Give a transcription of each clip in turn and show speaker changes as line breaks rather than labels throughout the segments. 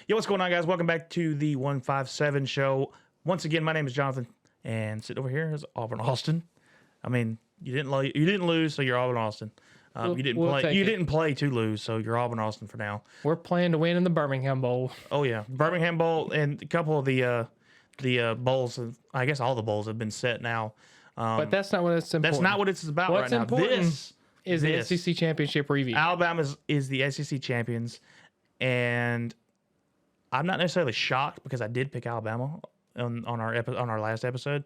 Yo, what's going on, guys? Welcome back to the 157 show. Once again, my name is Jonathan, and sitting over here is Auburn Austin. I mean, you didn't lose, so you're Auburn Austin. You didn't play to lose, so you're Auburn Austin for now.
We're playing to win in the Birmingham Bowl.
Oh yeah, Birmingham Bowl, and a couple of the bowls. I guess all the bowls have been set now.
But that's not what it's important.
That's not what it's about
What's
right now.
Important is the SEC championship review.
Alabama is the SEC champions, and I'm not necessarily shocked because I did pick Alabama on our last episode,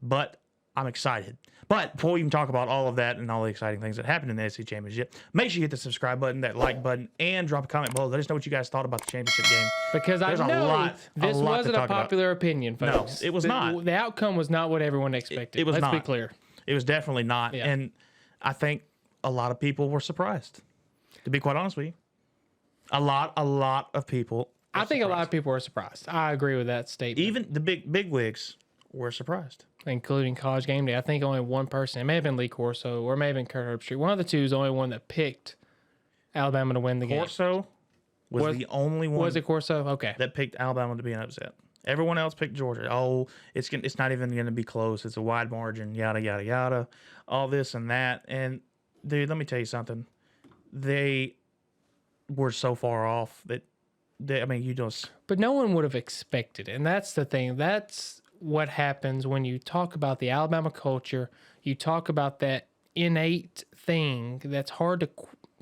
but I'm excited. But before we even talk about all of that and all the exciting things that happened in the SEC championship, make sure you hit the subscribe button, that like button, and drop a comment below. Let us know what you guys thought about the championship game.
Because
There's
I know this wasn't a popular opinion, folks.
No, it was not.
The outcome was not what everyone expected.
It was not.
Let's be clear.
It was definitely not.
Yeah.
And I think a lot of people were surprised, to be quite honest with you. A lot of people.
I think a lot of people were surprised. I agree with that statement.
Even the big wigs were surprised.
Including College Game Day. I think only one person, it may have been Lee Corso or it may have been Kurt Herbstreit. One of the two is the only one that picked Alabama to win the game.
Corso was the only one.
Was it Corso? Okay.
That picked Alabama to be an upset. Everyone else picked Georgia. Oh, it's not even going to be close. It's a wide margin. Yada yada yada. All this and that. And dude, let me tell you something. They were so far off that you just.
But no one would have expected it. And that's the thing. That's what happens when you talk about the Alabama culture. You talk about that innate thing that's hard to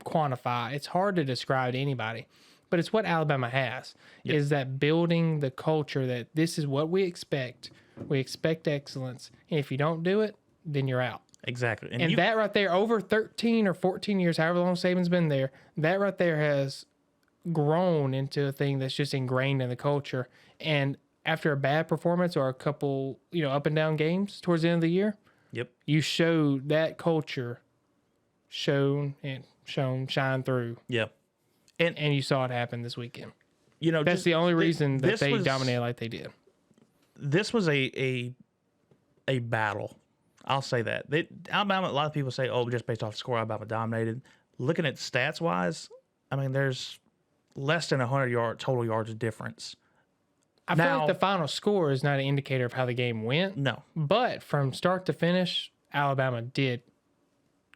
quantify. It's hard to describe to anybody. But it's what Alabama has, is that building the culture that this is what we expect. We expect excellence. And if you don't do it, then you're out.
Exactly.
And that right there, over 13 or 14 years, however long Saban's been there, that right there has grown into a thing that's just ingrained in the culture. And after a bad performance or a couple, up and down games towards the end of the year, you show that culture shine through.
Yep.
And you saw it happen this weekend. That's
just
the only reason that they dominated like they did.
This was a battle. I'll say that. Alabama, a lot of people say, oh, just based off the score, Alabama dominated. Looking at stats-wise, there's less than 100 total yards of difference.
I feel like the final score is not an indicator of how the game went.
No.
But from start to finish, Alabama did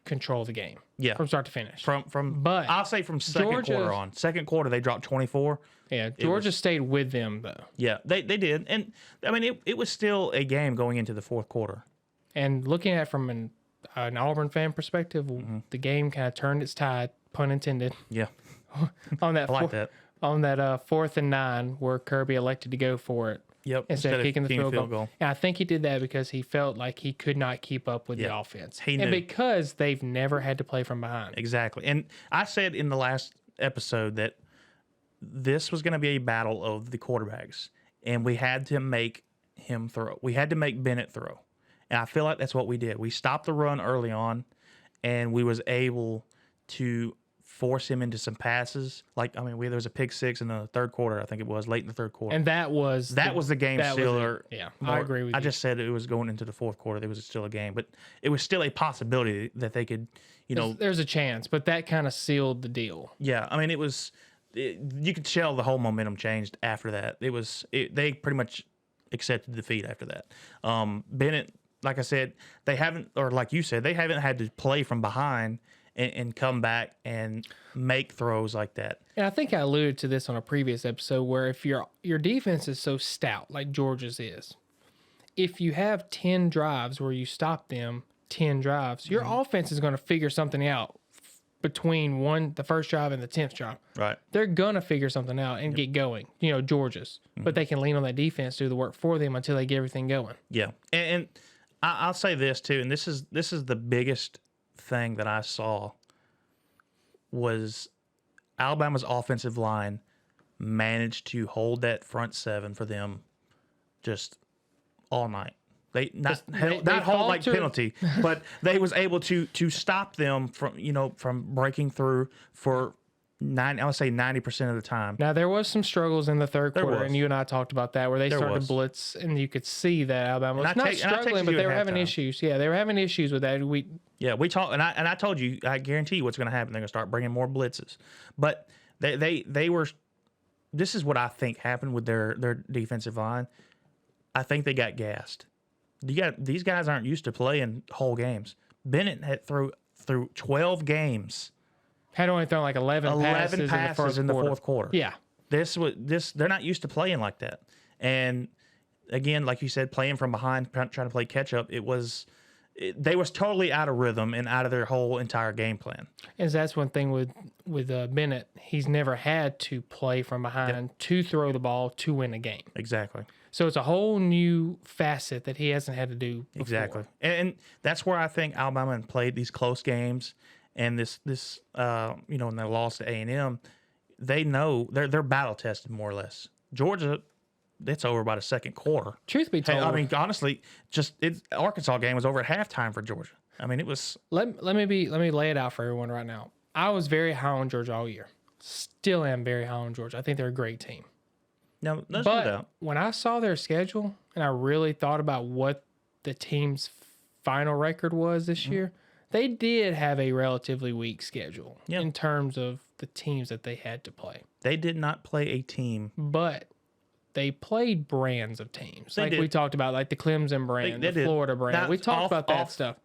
control the game.
Yeah.
From start to finish.
But I'll say from second quarter on. Second quarter, they dropped 24.
Yeah, Georgia stayed with them, though.
Yeah, they did. And, it was still a game going into the fourth quarter.
And looking at it from an Auburn fan perspective, the game kind of turned its tide, pun intended.
Yeah.
on that
I like that.
On that 4th and 9 where Kirby elected to go for it.
Yep.
Instead of kicking the field goal. And I think he did that because he felt like he could not keep up with the offense.
He knew.
And because they've never had to play from behind.
Exactly. And I said in the last episode that this was going to be a battle of the quarterbacks. And we had to make him throw. We had to make Bennett throw. And I feel like that's what we did. We stopped the run early on, and we was able to force him into some passes. There was a pick six in the third quarter, I think it was, late in the third quarter.
And that was
the game sealer.
Yeah, I agree with you.
I just said it was going into the fourth quarter. There was still a game, but it was still a possibility that they could,
There's a chance, but that kind of sealed the deal.
Yeah, you could tell the whole momentum changed after that. They pretty much accepted defeat after that. Bennett, like I said, they haven't, or like you said, they haven't had to play from behind and come back and make throws like that.
And I think I alluded to this on a previous episode where if your defense is so stout like Georgia's is, if you have 10 drives where you stop them 10 drives, your offense is going to figure something out between the first drive and the 10th drive.
Right.
They're going to figure something out and get going, Georgia's. But they can lean on that defense to do the work for them until they get everything going.
Yeah. And I'll say this too, and this is the biggest thing that I saw was Alabama's offensive line managed to hold that front seven for them just all night. They hold like penalty, but they was able to stop them from breaking through for I would say 90% of the time.
Now there was some struggles in the third quarter, and you and I talked about that where they started to blitz, and you could see that Alabama was not struggling, but they were having issues. Yeah, they were having issues with that. We
talked, and I told you, I guarantee you what's going to happen. They're going to start bringing more blitzes, but they were this is what I think happened with their defensive line. I think they got gassed. These guys aren't used to playing whole games. Bennett had through 12 games,
Had only thrown like 11 passes
in the fourth quarter.
Yeah.
They're not used to playing like that. And again, like you said, playing from behind, trying to play catch up, they was totally out of rhythm and out of their whole entire game plan.
And that's one thing with Bennett. He's never had to play from behind to throw the ball to win a game.
Exactly.
So it's a whole new facet that he hasn't had to do before.
Exactly. And that's where I think Alabama played these close games, and this and they lost to A&M. They know they're battle tested more or less. Georgia, it's over by the second quarter.
Truth be told,
I mean, honestly, Arkansas game was over at halftime for Georgia. I mean, it was.
Let me lay it out for everyone right now. I was very high on Georgia all year. Still am very high on Georgia. I think they're a great team.
No, there's
but
no doubt.
When I saw their schedule and I really thought about what the team's final record was this year, they did have a relatively weak schedule in terms of the teams that they had to play.
They did not play a team,
but they played brands of teams.
They
like
did.
we talked about, like the Clemson brand,
They
the
did.
Florida brand. We talked about that stuff.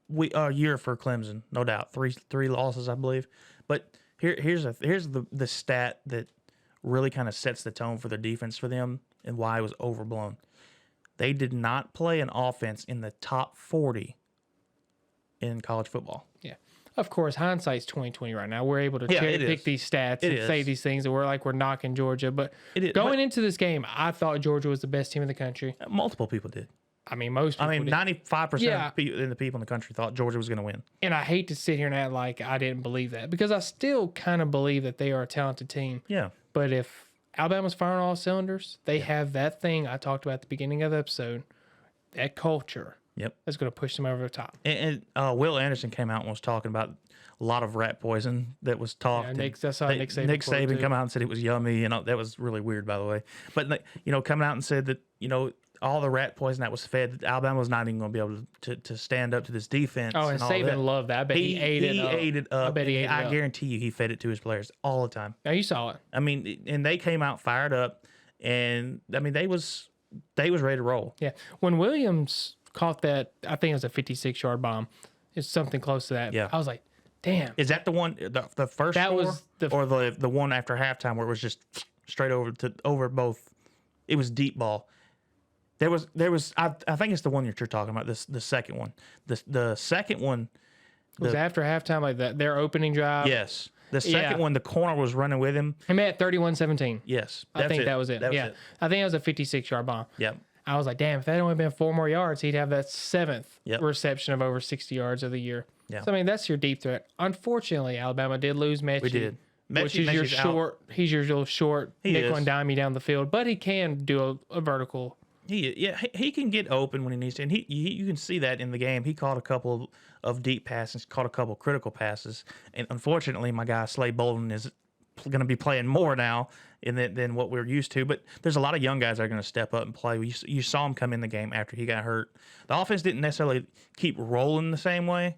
Year for Clemson, no doubt. Three losses, I believe. But here's the stat that really kind of sets the tone for their defense for them and why it was overblown. They did not play an offense in the top 40 in college football.
Yeah. Of course, hindsight's 2020 right now. We're able to cherry pick these stats and say these things, and we're knocking Georgia. But going into this game, I thought Georgia was the best team in the country.
Multiple people did.
I mean, most people did.
95% of the people in the country thought Georgia was going to win.
And I hate to sit here and act like I didn't believe that, because I still kind of believe that they are a talented team.
Yeah.
But if Alabama's firing all cylinders, they have that thing I talked about at the beginning of the episode, that culture.
Yep.
That's going to push them over the top.
And Will Anderson came out and was talking about a lot of rat poison that was talked.
Yeah, Nick Saban
come out and said it was yummy, and that was really weird, by the way. But coming out and said that all the rat poison that was fed, that Alabama was not even going to be able to stand up to this defense.
Oh, and Saban loved that. I bet he ate it up.
Ate it up.
I bet he ate it up.
I guarantee you, he fed it to his players all the time.
Now you saw it.
I mean, and they came out fired up, and I mean they was ready to roll.
Yeah, when Williams caught that, I think it was a 56-yard bomb. It's something close to that.
Yeah,
I was like, damn.
Is that the one, the first
that
score,
was
or the one after halftime where it was just straight over both? It was deep ball. There was I think it's the one that you're talking about. The second one. The second one
was after halftime, like their opening drive.
Yes. The second one, the corner was running with him.
He made it 31-17.
Yes.
I think that was it. Yeah. I think it was a 56-yard bomb.
Yep.
I was like, damn, if that had only been 4 more yards, he'd have that 7th reception of over 60 yards of the year. Yeah. So, I mean, that's your deep threat. Unfortunately, Alabama did lose Mechie.
We did.
Which is your short. He's your little short nickel and dimey down the field, but he can do a vertical.
He can get open when he needs to, and you can see that in the game. He caught a couple of deep passes, caught a couple of critical passes, and unfortunately, my guy Slade Bolden is going to be playing more now than what we're used to. But there's a lot of young guys that are going to step up and play. You saw him come in the game after he got hurt. The offense didn't necessarily keep rolling the same way,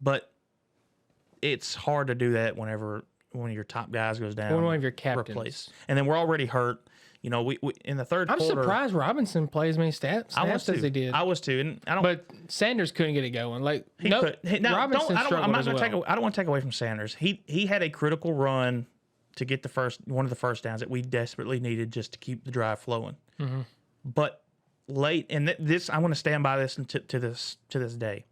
but it's hard to do that whenever one of your top guys goes down.
One of your captains.
And then we're already hurt. We in the third quarter.
I'm surprised Robinson plays as many snaps as he did.
I was too, and I don't.
But Sanders couldn't get it going. Like
he could.
Robinson struggled as well.
I don't want to take away from Sanders. He had a critical run to get one of the first downs that we desperately needed just to keep the drive flowing.
Mm-hmm.
But late, and this I want to stand by this to this day.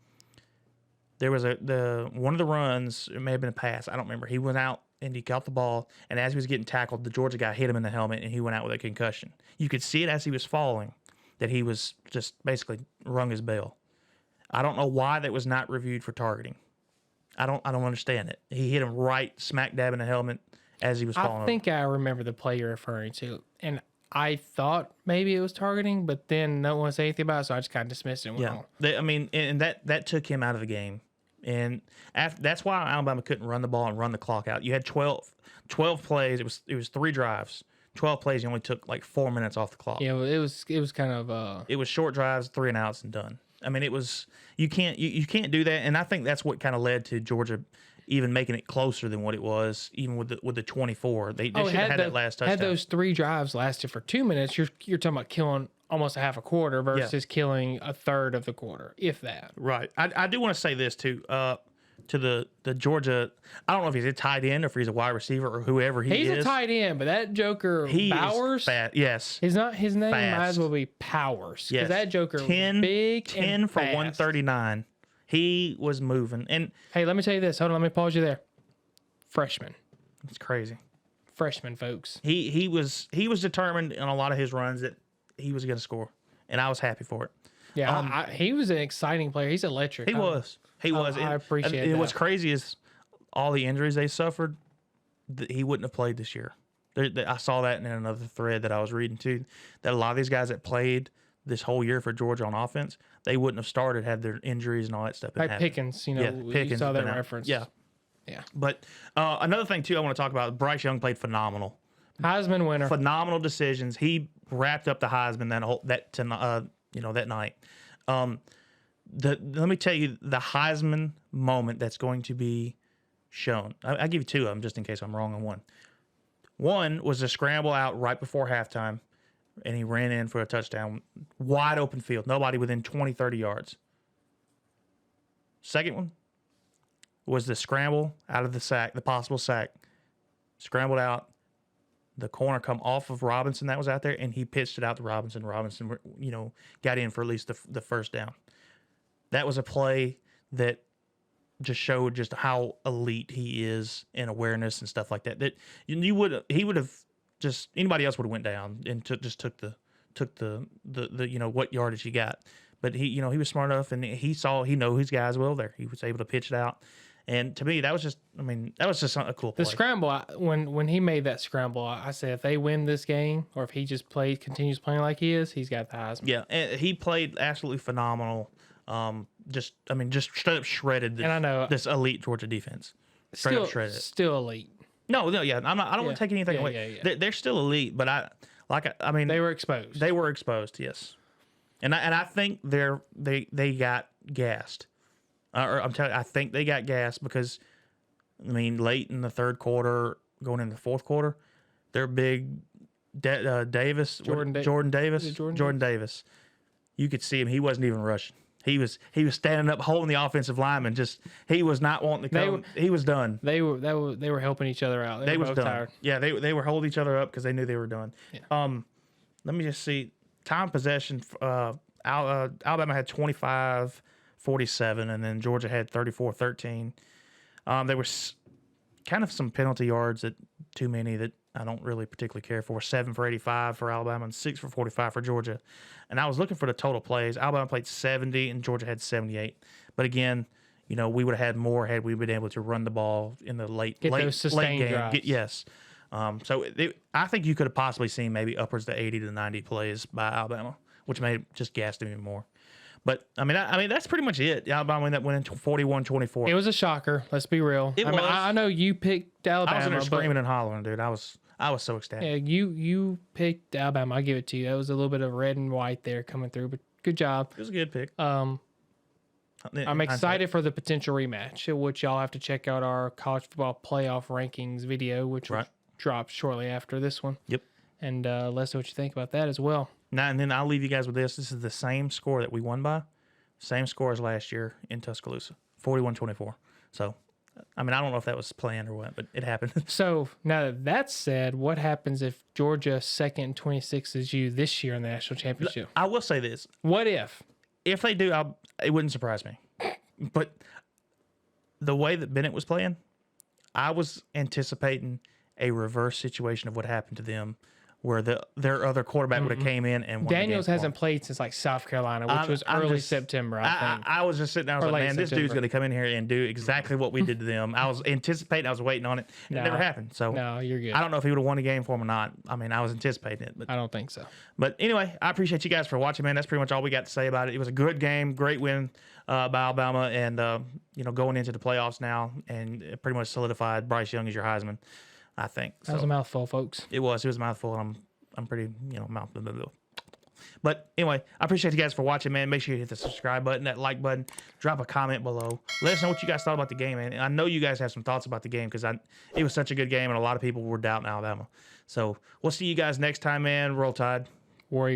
There was one of the runs. It may have been a pass. I don't remember. He went out and he got the ball, and as he was getting tackled, the Georgia guy hit him in the helmet, and he went out with a concussion. You could see it as he was falling that he was just basically rung his bell. I don't know why that was not reviewed for targeting. I don't understand it. He hit him right smack dab in the helmet as he was falling.
I think I remember the play you're referring to, and I thought maybe it was targeting, but then no one said anything about it, so I just kind of dismissed it. And went on.
And that took him out of the game. And that's why Alabama couldn't run the ball and run the clock out. You had 12 plays. It was 3 drives. 12 plays. You only took like 4 minutes off the clock.
Yeah, it was kind of.
It was short drives, 3 and outs, and done. I mean, it was you can't do that. And I think that's what kind of led to Georgia even making it closer than what it was, even with the 24. They should have had that last touchdown.
Had those 3 drives lasted for 2 minutes, you're talking about killing almost a half a quarter versus killing a third of the quarter, if that.
Right. I do want to say this too. To the Georgia, I don't know if he's a tight end or if he's a wide receiver or whoever he is.
He's a tight end, but that joker Bowers,
is fat. Yes,
his name
fast.
might as well be Powers, because
yes.
that joker
10,
big
10
and
for
fast.
139. He was moving, and
hey, let me tell you this. Hold on, let me pause you there. Freshman,
it's crazy.
Freshman, folks.
He was determined in a lot of his runs that he was going to score, and I was happy for it.
Yeah, he was an exciting player. He's electric.
He was.
I appreciate that.
What's crazy is all the injuries they suffered, he wouldn't have played this year. I saw that in another thread that I was reading too, that a lot of these guys that played this whole year for Georgia on offense, they wouldn't have started had their injuries and all that stuff.
Like Pickens, you saw that reference.
Yeah.
Yeah.
But another thing too I want to talk about, Bryce Young played phenomenal.
Heisman winner.
Phenomenal decisions. He wrapped up the Heisman that night. Let me tell you the Heisman moment that's going to be shown. I'll give you 2 of them just in case I'm wrong on one. One was a scramble out right before halftime, and he ran in for a touchdown. Wide open field. Nobody within 20, 30 yards. Second one was the scramble out of the sack, the possible sack. Scrambled out. The corner come off of Robinson that was out there, and he pitched it out to Robinson. Robinson, got in for at least the first down. That was a play that just showed just how elite he is in awareness and stuff like that. That he would have just anybody else would have went down and took the what yardage he got. But he was smart enough, and he know his guys well there. He was able to pitch it out. And to me, that was just a cool play.
The scramble, when he made that scramble, I said if they win this game, or if he just continues playing like he is, he's got the Heisman.
Yeah, and he played absolutely phenomenal. Just straight up shredded this,
and I know
this elite Georgia defense. Straight up shredded.
Still elite.
No, yeah, I don't want to take anything away.
Yeah.
They're still elite, but
they were exposed.
They were exposed, yes. And I think they got gassed. I think they got gassed because, late in the third quarter, going into the fourth quarter, their big Davis, Jordan Davis. You could see him. He wasn't even rushing. He was standing up, holding the offensive lineman. He was not wanting to come. He was done.
They were helping each other out. They were both
done.
tired.
Yeah, they were holding each other up because they knew they were done.
Yeah.
Let me just see. Time possession. Alabama had 25-47, and then Georgia had 34-13. There was kind of some penalty yards that too many that I don't really particularly care for. 7 for 85 for Alabama and 6 for 45 for Georgia. And I was looking for the total plays. Alabama played 70 and Georgia had 78. But again, we would have had more had we been able to run the ball in the late game.
Drives.
I think you could have possibly seen maybe upwards to 80 to 90 plays by Alabama, which may have just gassed them even more. But that's pretty much it. Alabama that went into 41-24.
It was a shocker. Let's be real. I know you picked Alabama.
I was in there screaming and hollering, dude. I was so ecstatic.
Yeah, you picked Alabama. I give it to you. That was a little bit of red and white there coming through, but good job.
It was a good pick.
I'm excited for the potential rematch, which y'all have to check out our college football playoff rankings video, which will drop shortly after this one.
Yep.
And let us know what you think about that as well.
Now, and then I'll leave you guys with this. This is the same score that we won by. Same score as last year in Tuscaloosa. 41-24. So, I don't know if that was planned or what, but it happened.
So, now that that's said, what happens if Georgia 2nd and 26 is you this year in the national championship?
I will say this.
What if?
If they do, it wouldn't surprise me. But the way that Bennett was playing, I was anticipating a reverse situation of what happened to them, where their other quarterback would have came in and won
Daniels hasn't played since South Carolina, which was early September, I think.
I was just sitting there, I was like, man, this dude's going to come in here and do exactly what we did to them. I was anticipating, I was waiting on it. It never happened. So
no, you're good.
I don't know if he would have won the game for him or not. I was anticipating it. But
I don't think so.
But anyway, I appreciate you guys for watching, man. That's pretty much all we got to say about it. It was a good game, great win by Alabama, and going into the playoffs now, and it pretty much solidified Bryce Young as your Heisman, I think.
That was a mouthful, folks.
It was a mouthful, and I'm pretty, But anyway, I appreciate you guys for watching, man. Make sure you hit the subscribe button, that like button, drop a comment below. Let us know what you guys thought about the game, man. And I know you guys have some thoughts about the game because it was such a good game and a lot of people were doubting Alabama. So we'll see you guys next time, man. Roll Tide.
War Eagle.